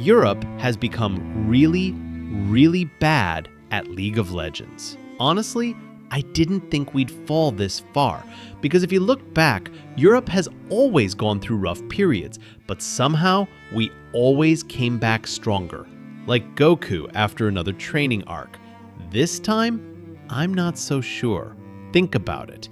Europe has become really, really bad at League of Legends. Honestly, I didn't think we'd fall this far, because if you look back, Europe has always gone through rough periods, but somehow we always came back stronger. Like Goku after another training arc. This time, I'm not so sure. Think about it.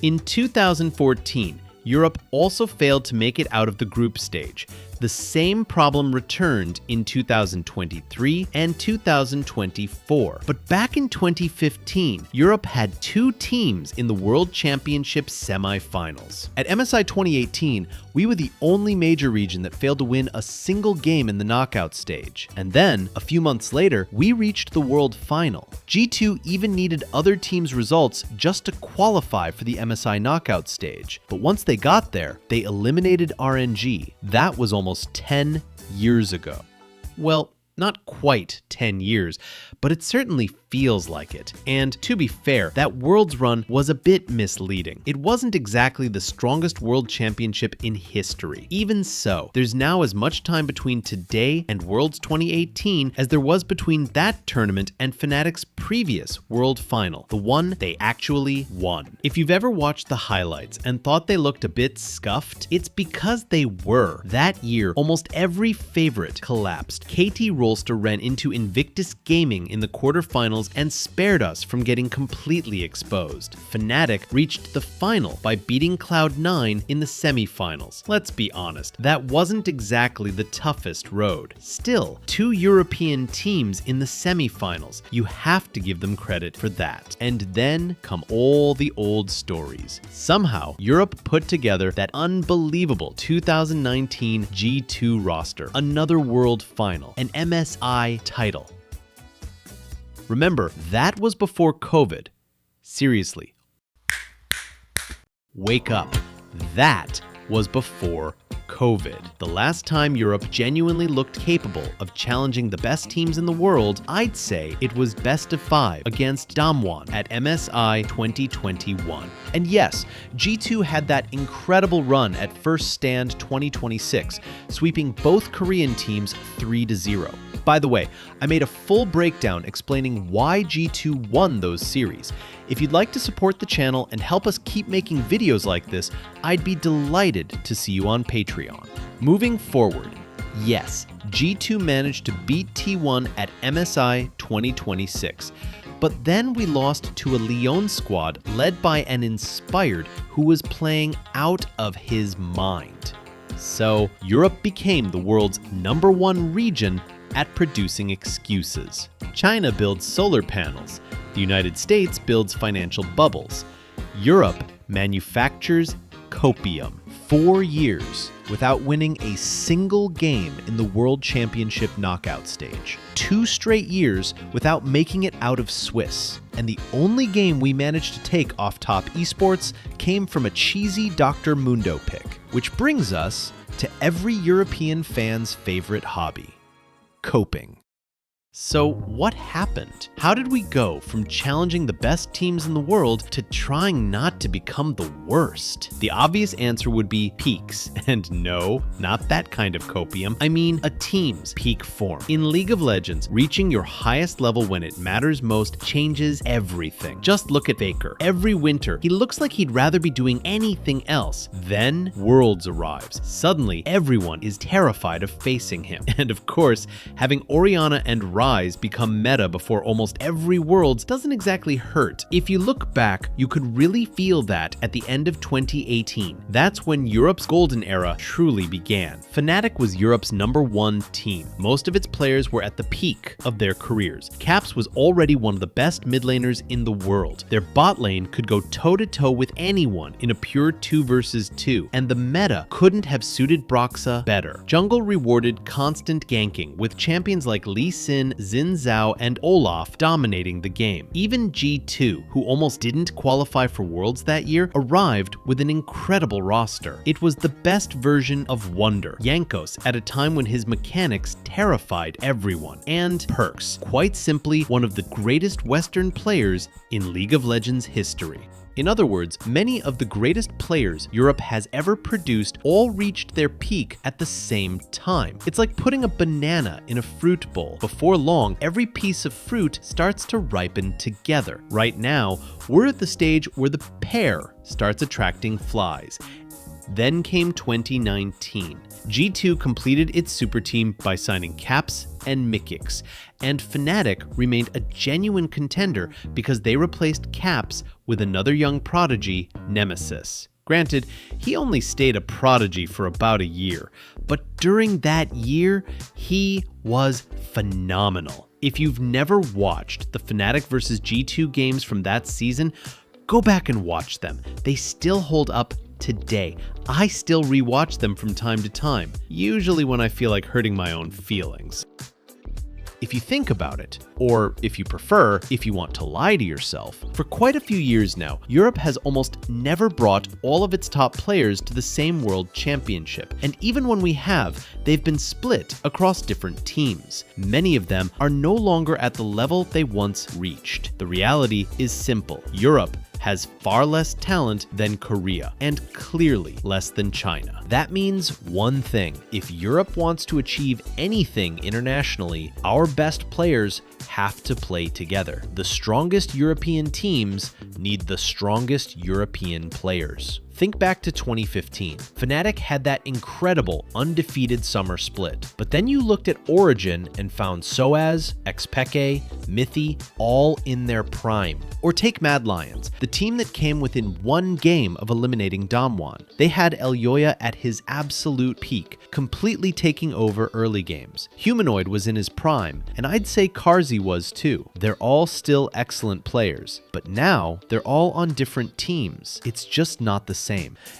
In 2014, Europe also failed to make it out of the group stage. The same problem returned in 2023 and 2024. But back in 2015, Europe had 2 teams in the World Championship semifinals. At MSI 2018, we were the only major region that failed to win a single game in the knockout stage. And then, a few months later, we reached the World Final. G2 even needed other teams' results just to qualify for the MSI knockout stage. But once they got there, they eliminated RNG. That was almost 10 years ago. Well, not quite 10 years, but it certainly feels like it. And to be fair, that Worlds run was a bit misleading. It wasn't exactly the strongest World Championship in history. Even so, there's now as much time between today and Worlds 2018 as there was between that tournament and Fnatic's previous World Final, the one they actually won. If you've ever watched the highlights and thought they looked a bit scuffed, it's because they were. That year, almost every favorite collapsed. KT Rolster ran into Invictus Gaming in the quarterfinals and spared us from getting completely exposed. Fnatic reached the final by beating Cloud9 in the semifinals. Let's be honest, that wasn't exactly the toughest road. Still, 2 European teams in the semifinals. You have to give them credit for that. And then come all the old stories. Somehow, Europe put together that unbelievable 2019 G2 roster, another World Final, an MSI title. Remember, that was before COVID. Seriously. Wake up. That was before COVID. The last time Europe genuinely looked capable of challenging the best teams in the world, I'd say it was best of 5 against Damwon at MSI 2021. And yes, G2 had that incredible run at First Stand 2026, sweeping both Korean teams 3-0. By the way, I made a full breakdown explaining why G2 won those series. If you'd like to support the channel and help us keep making videos like this, I'd be delighted to see you on Patreon. Moving forward, yes, G2 managed to beat T1 at MSI 2026. But then we lost to a Lyon squad led by an Inspired who was playing out of his mind. So Europe became the world's #1 region at producing excuses. China builds solar panels. The United States builds financial bubbles. Europe manufactures copium. 4 years without winning a single game in the World Championship knockout stage. 2 straight years without making it out of Swiss. And the only game we managed to take off top esports came from a cheesy Dr. Mundo pick. Which brings us to every European fan's favorite hobby. Coping. So what happened? How did we go from challenging the best teams in the world to trying not to become the worst? The obvious answer would be peaks. And no, not that kind of copium. I mean a team's peak form. In League of Legends, reaching your highest level when it matters most changes everything. Just look at Faker. Every winter, he looks like he'd rather be doing anything else. Then Worlds arrives. Suddenly, everyone is terrified of facing him. And of course, having Orianna and Rise become meta before almost every Worlds doesn't exactly hurt. If you look back, you could really feel that at the end of 2018. That's when Europe's golden era truly began. Fnatic was Europe's #1 team. Most of its players were at the peak of their careers. Caps was already one of the best mid laners in the world. Their bot lane could go toe-to-toe with anyone in a pure 2 versus 2, and the meta couldn't have suited Broxa better. Jungle rewarded constant ganking, with champions like Lee Sin, Xin Zhao, and Olaf dominating the game. Even G2, who almost didn't qualify for Worlds that year, arrived with an incredible roster. It was the best version of Wonder, Jankos, at a time when his mechanics terrified everyone, and Perks, quite simply one of the greatest Western players in League of Legends history. In other words, many of the greatest players Europe has ever produced all reached their peak at the same time. It's like putting a banana in a fruit bowl. Before long, every piece of fruit starts to ripen together. Right now, we're at the stage where the pear starts attracting flies. Then came 2019. G2 completed its super team by signing Caps and Mikyx, and Fnatic remained a genuine contender because they replaced Caps with another young prodigy, Nemesis. Granted, he only stayed a prodigy for about a year, but during that year, he was phenomenal. If you've never watched the Fnatic vs G2 games from that season, go back and watch them. They still hold up today. I still rewatch them from time to time, usually when I feel like hurting my own feelings. If you think about it, or if you prefer, if you want to lie to yourself, for quite a few years now, Europe has almost never brought all of its top players to the same World Championship. And even when we have, they've been split across different teams. Many of them are no longer at the level they once reached. The reality is simple. Europe has far less talent than Korea, and clearly less than China. That means one thing: if Europe wants to achieve anything internationally, our best players have to play together. The strongest European teams need the strongest European players. Think back to 2015. Fnatic had that incredible undefeated summer split. But then you looked at Origin and found Soaz, Xpeke, Mythy, all in their prime. Or take Mad Lions, the team that came within one game of eliminating Damwon. They had Elyoya at his absolute peak, completely taking over early games. Humanoid was in his prime, and I'd say Carzzy was too. They're all still excellent players, but now they're all on different teams. It's just not the same.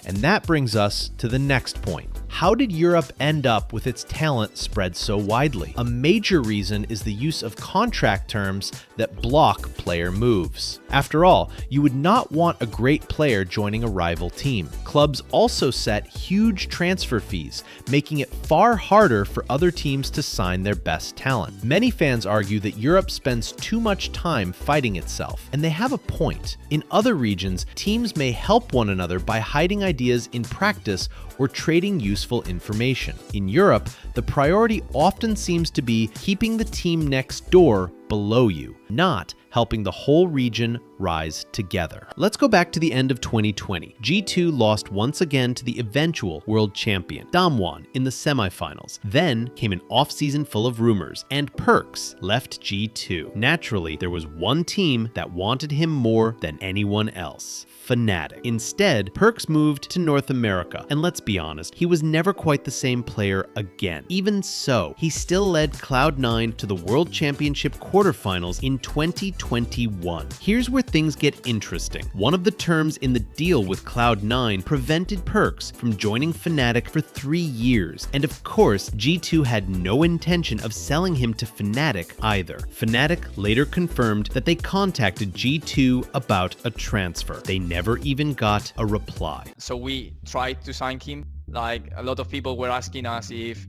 And that brings us to the next point. How did Europe end up with its talent spread so widely? A major reason is the use of contract terms that block player moves. After all, you would not want a great player joining a rival team. Clubs also set huge transfer fees, making it far harder for other teams to sign their best talent. Many fans argue that Europe spends too much time fighting itself, and they have a point. In other regions, teams may help one another by hiding ideas in practice or trading useful information. In Europe, the priority often seems to be keeping the team next door below you, not helping the whole region rise together. Let's go back to the end of 2020. G2 lost once again to the eventual world champion, Damwon, in the semifinals. Then came an off-season full of rumors, and Perkz left G2. Naturally, there was one team that wanted him more than anyone else: Fnatic. Instead, Perkz moved to North America, and let's be honest, he was never quite the same player again. Even so, he still led Cloud9 to the World Championship quarterfinals in 2021. Here's where things get interesting. One of the terms in the deal with Cloud9 prevented Perkz from joining Fnatic for 3 years, and of course, G2 had no intention of selling him to Fnatic either. Fnatic later confirmed that they contacted G2 about a transfer. They never even got a reply. So we tried to sign him. Like, a lot of people were asking us if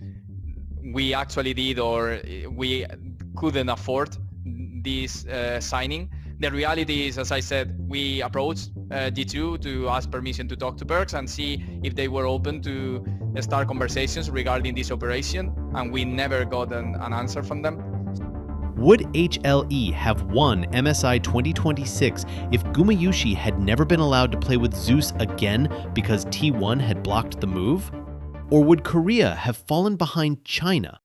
we actually did or we couldn't afford this signing. The reality is, as I said, we approached G2 to ask permission to talk to Perkz and see if they were open to start conversations regarding this operation, and we never got an answer from them. Would HLE have won MSI 2026 if Gumayusi had never been allowed to play with Zeus again because T1 had blocked the move? Or would Korea have fallen behind China?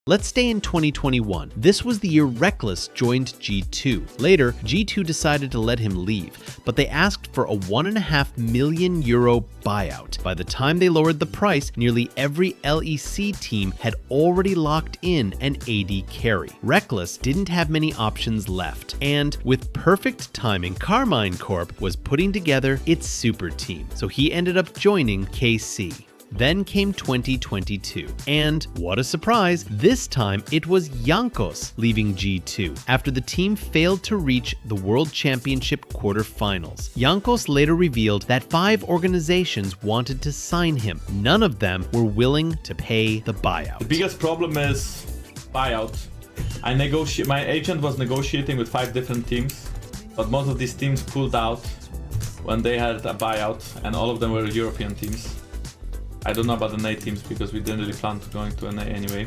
Let's stay in 2021. This was the year Reckless joined G2. Later, G2 decided to let him leave, but they asked for a €1.5 million buyout. By the time they lowered the price, nearly every LEC team had already locked in an AD carry. Reckless didn't have many options left, and with perfect timing, Carmine Corp was putting together its super team, so he ended up joining KC. Then came 2022, and what a surprise, this time it was Jankos leaving G2 after the team failed to reach the World Championship quarterfinals. Jankos later revealed that 5 organizations wanted to sign him. None of them were willing to pay the buyout. The biggest problem is buyout. My agent was negotiating with 5 different teams, but most of these teams pulled out when they had a buyout and all of them were European teams. I don't know about the NA teams because we didn't really plan to going to NA anyway.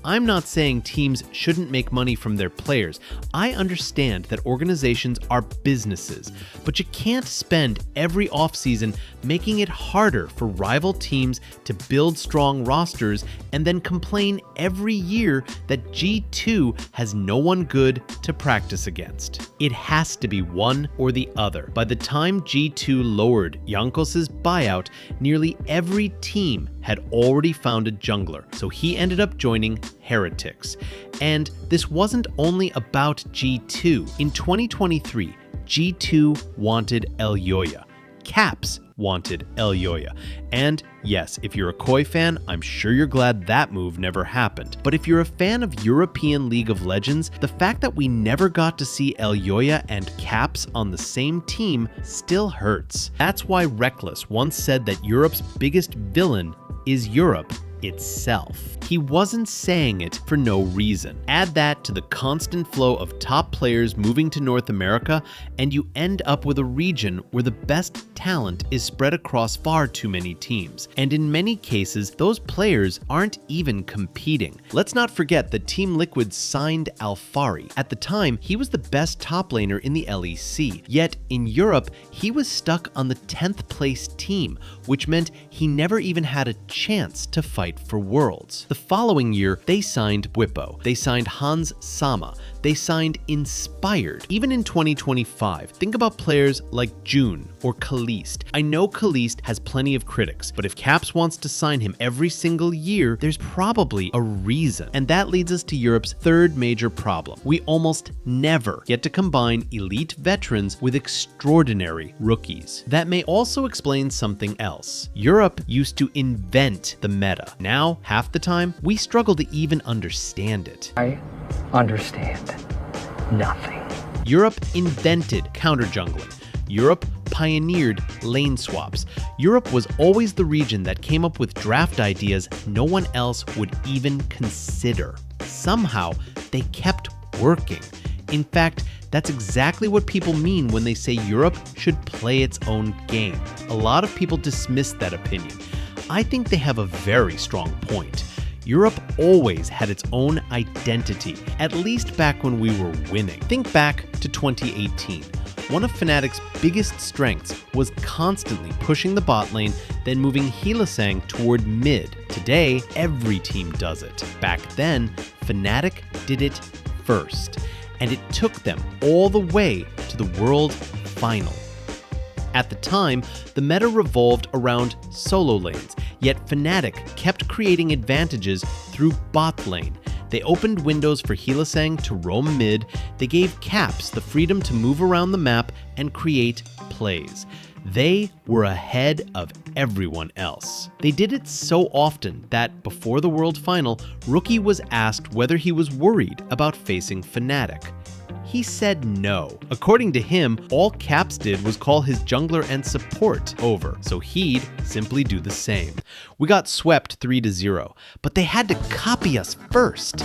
I'm not saying teams shouldn't make money from their players. I understand that organizations are businesses, but you can't spend every offseason making it harder for rival teams to build strong rosters and then complain every year that G2 has no one good to practice against. It has to be one or the other. By the time G2 lowered Jankos' buyout, nearly every team had already found a jungler, so he ended up joining Heretics. And this wasn't only about G2. In 2023, G2 wanted Elyoya. Caps wanted Elyoya. And yes, if you're a Koi fan, I'm sure you're glad that move never happened. But if you're a fan of European League of Legends, the fact that we never got to see Elyoya and Caps on the same team still hurts. That's why Reckless once said that Europe's biggest villain is Europe itself. He wasn't saying it for no reason. Add that to the constant flow of top players moving to North America, and you end up with a region where the best talent is spread across far too many teams. And in many cases, those players aren't even competing. Let's not forget that Team Liquid signed Alfari. At the time, he was the best top laner in the LEC. Yet in Europe, he was stuck on the 10th place team, which meant he never even had a chance to fight for Worlds. The following year, they signed Bwipo. They signed Hans Sama. They signed Inspired. Even in 2025, think about players like June or Kalist. I know Kalist has plenty of critics, but if Caps wants to sign him every single year, there's probably a reason. And that leads us to Europe's third major problem. We almost never get to combine elite veterans with extraordinary rookies. That may also explain something else. Europe used to invent the meta. Now, half the time, we struggle to even understand it. I understand nothing. Europe invented counter jungling. Europe pioneered lane swaps. Europe was always the region that came up with draft ideas no one else would even consider. Somehow, they kept working. In fact, that's exactly what people mean when they say Europe should play its own game. A lot of people dismiss that opinion. I think they have a very strong point. Europe always had its own identity, at least back when we were winning. Think back to 2018. One of Fnatic's biggest strengths was constantly pushing the bot lane, then moving Hylissang toward mid. Today, every team does it. Back then, Fnatic did it first, and it took them all the way to the World Final. At the time, the meta revolved around solo lanes, yet Fnatic kept creating advantages through bot lane. They opened windows for Hylissang to roam mid, they gave Caps the freedom to move around the map and create plays. They were ahead of everyone else. They did it so often that before the World Final, Rookie was asked whether he was worried about facing Fnatic. He said no. According to him, all Caps did was call his jungler and support over, so he'd simply do the same. We got swept 3-0, but they had to copy us first.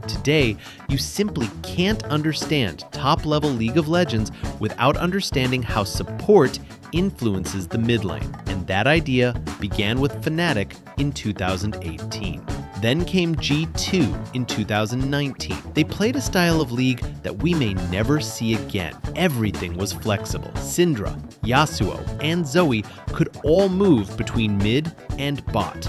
Today, you simply can't understand top-level League of Legends without understanding how support influences the mid lane, and that idea began with Fnatic in 2018. Then came G2 in 2019. They played a style of league that we may never see again. Everything was flexible. Syndra, Yasuo, and Zoe could all move between mid and bot.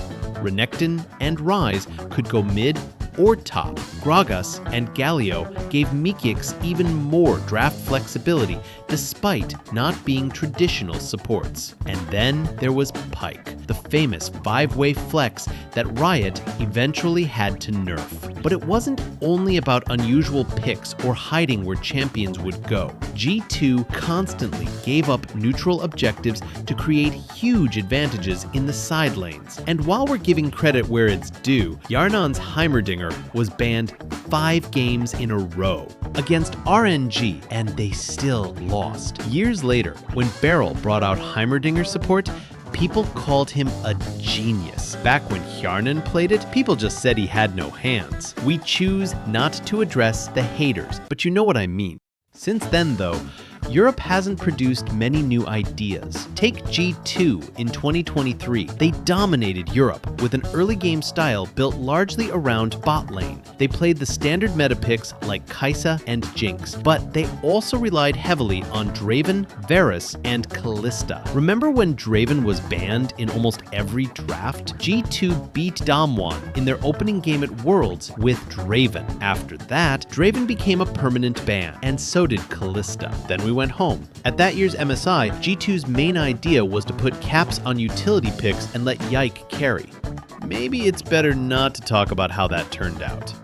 Renekton and Ryze could go mid or top. Gragas and Galio gave Mikyx even more draft flexibility despite not being traditional supports. And then there was Pyke, the famous 5-way flex that Riot eventually had to nerf. But it wasn't only about unusual picks or hiding where champions would go. G2 constantly gave up neutral objectives to create huge advantages in the side lanes. And while we're giving credit where it's due, Yarnan's Heimerdinger was banned 5 games in a row against RNG, and they still lost. Years later, when Beryl brought out Heimerdinger support, people called him a genius. Back when Hjarnan played it, people just said he had no hands. We choose not to address the haters, but you know what I mean. Since then, though, Europe hasn't produced many new ideas. Take G2 in 2023. They dominated Europe with an early game style built largely around bot lane. They played the standard meta picks like Kai'Sa and Jinx, but they also relied heavily on Draven, Varus, and Kalista. Remember when Draven was banned in almost every draft? G2 beat Damwon in their opening game at Worlds with Draven. After that, Draven became a permanent ban, and so did Kalista. Then we went home. At that year's MSI, G2's main idea was to put caps on utility picks and let Yike carry. Maybe it's better not to talk about how that turned out.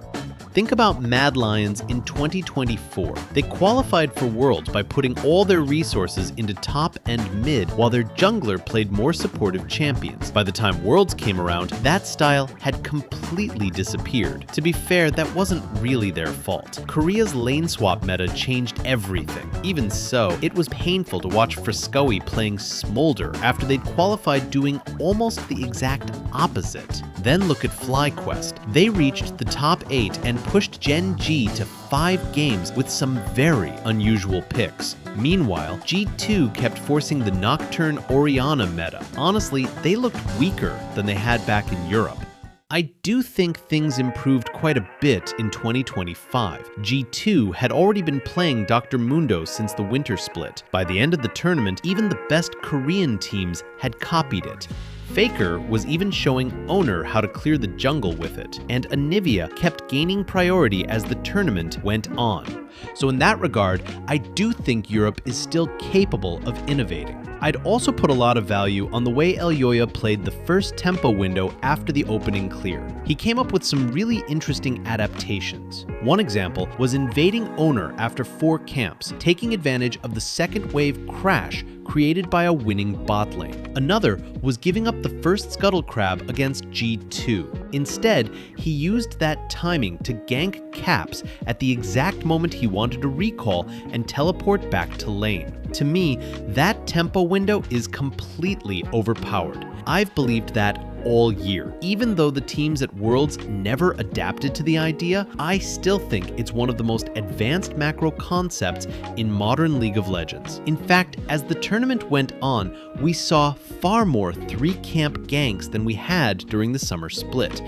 Think about Mad Lions in 2024. They qualified for Worlds by putting all their resources into top and mid, while their jungler played more supportive champions. By the time Worlds came around, that style had completely disappeared. To be fair, that wasn't really their fault. Korea's lane swap meta changed everything. Even so, it was painful to watch Friscoe playing Smolder after they'd qualified doing almost the exact opposite. Then look at FlyQuest. They reached the top 8 and pushed Gen G to 5 games with some very unusual picks. Meanwhile, G2 kept forcing the Nocturne Orianna meta. Honestly, they looked weaker than they had back in Europe. I do think things improved quite a bit in 2025. G2 had already been playing Dr. Mundo since the winter split. By the end of the tournament, even the best Korean teams had copied it. Faker was even showing Owner how to clear the jungle with it, and Anivia kept gaining priority as the tournament went on. So in that regard, I do think Europe is still capable of innovating. I'd also put a lot of value on the way Elyoya played the first tempo window after the opening clear. He came up with some really interesting adaptations. One example was invading Owner after 4 camps, taking advantage of the second wave crash created by a winning bot lane. Another was giving up the first Scuttle Crab against G2. Instead, he used that timing to gank Caps at the exact moment he wanted to recall and teleport back to lane. To me, that tempo window is completely overpowered. I've believed that all year. Even though the teams at Worlds never adapted to the idea, I still think it's one of the most advanced macro concepts in modern League of Legends. In fact, as the tournament went on, we saw far more 3-camp ganks than we had during the summer split.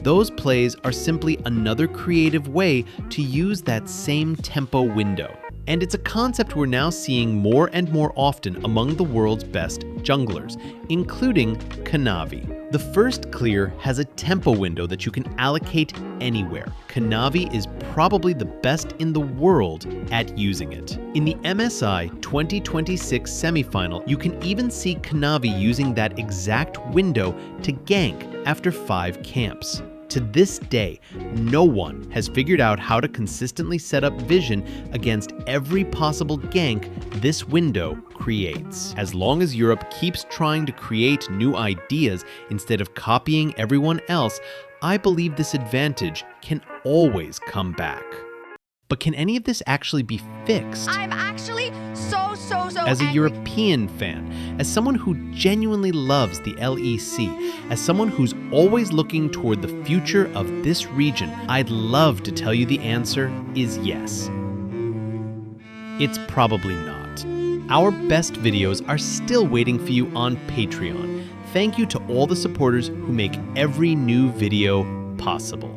Those plays are simply another creative way to use that same tempo window. And it's a concept we're now seeing more and more often among the world's best junglers, including Kanavi. The first clear has a tempo window that you can allocate anywhere. Kanavi is probably the best in the world at using it. In the MSI 2026 semifinal, you can even see Kanavi using that exact window to gank after 5 camps. To this day, no one has figured out how to consistently set up vision against every possible gank this window creates. As long as Europe keeps trying to create new ideas instead of copying everyone else, I believe this advantage can always come back. But can any of this actually be fixed? I'm actually so As a angry. European fan, as someone who genuinely loves the LEC, as someone who's always looking toward the future of this region, I'd love to tell you the answer is yes. It's probably not. Our best videos are still waiting for you on Patreon. Thank you to all the supporters who make every new video possible.